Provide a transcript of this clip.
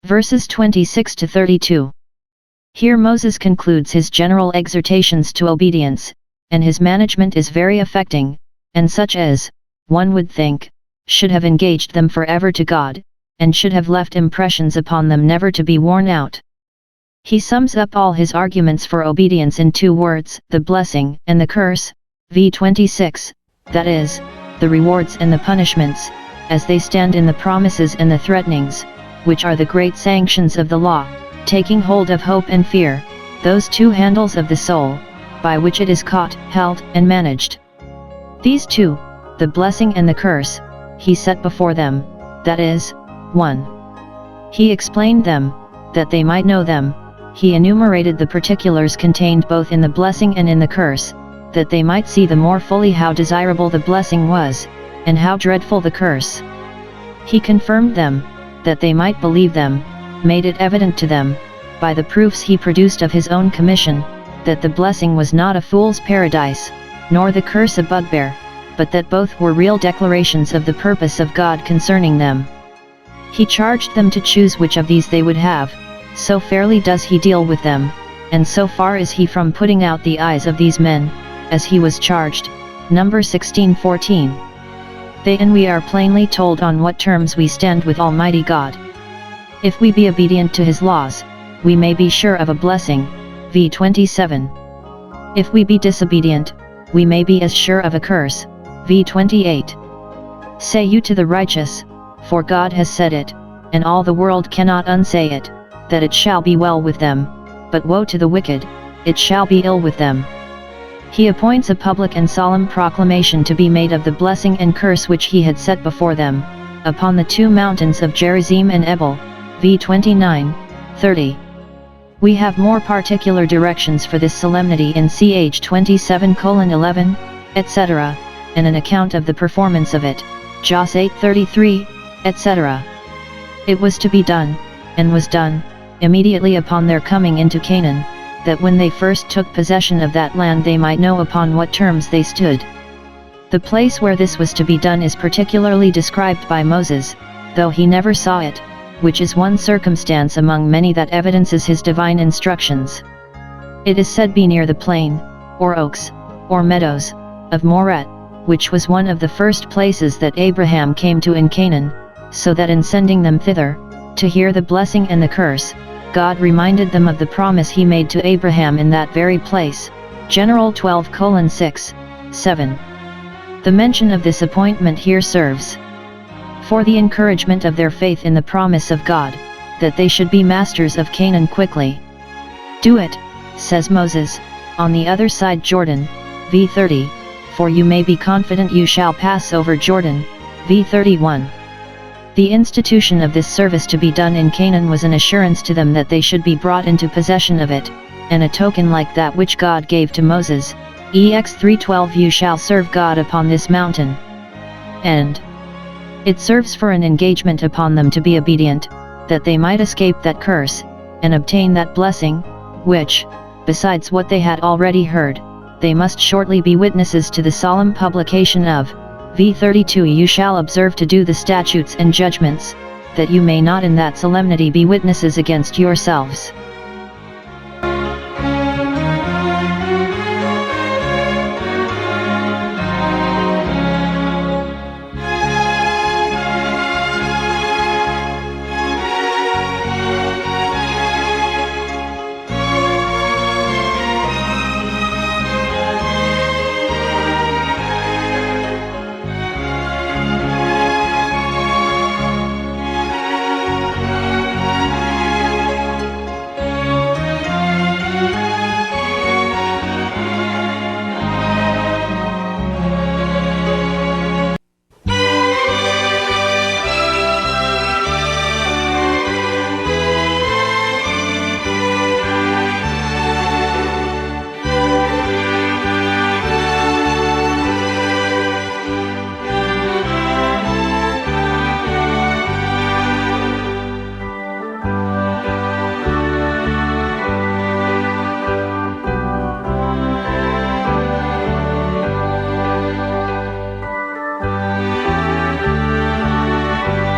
Verses 26 to 32. Here Moses concludes his general exhortations to obedience, and his management is very affecting, and such as, one would think, should have engaged them forever to God, and should have left impressions upon them never to be worn out. He sums up all his arguments for obedience in 2 words, the blessing and the curse, v. 26, that is, the rewards and the punishments, as they stand in the promises and the threatenings, which are the great sanctions of the law, taking hold of hope and fear, those 2 handles of the soul, by which it is caught, held, and managed. These 2, the blessing and the curse, he set before them, that is, 1. He explained them, that they might know them. He enumerated the particulars contained both in the blessing and in the curse, that they might see the more fully how desirable the blessing was, and how dreadful the curse. He confirmed them, that they might believe them, made it evident to them, by the proofs he produced of his own commission, that the blessing was not a fool's paradise, nor the curse a bugbear, but that both were real declarations of the purpose of God concerning them. He charged them to choose which of these they would have, so fairly does he deal with them, and so far is he from putting out the eyes of these men, as he was charged, Numbers 16:14. They and we are plainly told on what terms we stand with Almighty God. If we be obedient to his laws, we may be sure of a blessing, v. 27. If we be disobedient, we may be as sure of a curse, v. 28. Say you to the righteous, for God has said it, and all the world cannot unsay it, that it shall be well with them, but woe to the wicked, it shall be ill with them. He appoints a public and solemn proclamation to be made of the blessing and curse which he had set before them, upon the 2 mountains of Gerizim and Ebal, v. 29:30. We have more particular directions for this solemnity in ch. 27:11, etc., and an account of the performance of it, Jos 8:33, etc. It was to be done, and was done, immediately upon their coming into Canaan, that when they first took possession of that land they might know upon what terms they stood. The place where this was to be done is particularly described by Moses, though he never saw it, which is one circumstance among many that evidences his divine instructions. It is said be near the plain, or oaks, or meadows, of Moret, which was one of the first places that Abraham came to in Canaan, so that in sending them thither, to hear the blessing and the curse, God reminded them of the promise he made to Abraham in that very place, General 12:6-7. The mention of this appointment here serves for the encouragement of their faith in the promise of God, that they should be masters of Canaan quickly. Do it, says Moses, on the other side Jordan, v. 30, for you may be confident you shall pass over Jordan, v. 31. The institution of this service to be done in Canaan was an assurance to them that they should be brought into possession of it, and a token like that which God gave to Moses, Ex 3:12 You shall serve God upon this mountain. And it serves for an engagement upon them to be obedient, that they might escape that curse, and obtain that blessing, which, besides what they had already heard, they must shortly be witnesses to the solemn publication of, v. 32 You shall observe to do the statutes and judgments, that you may not in that solemnity be witnesses against yourselves.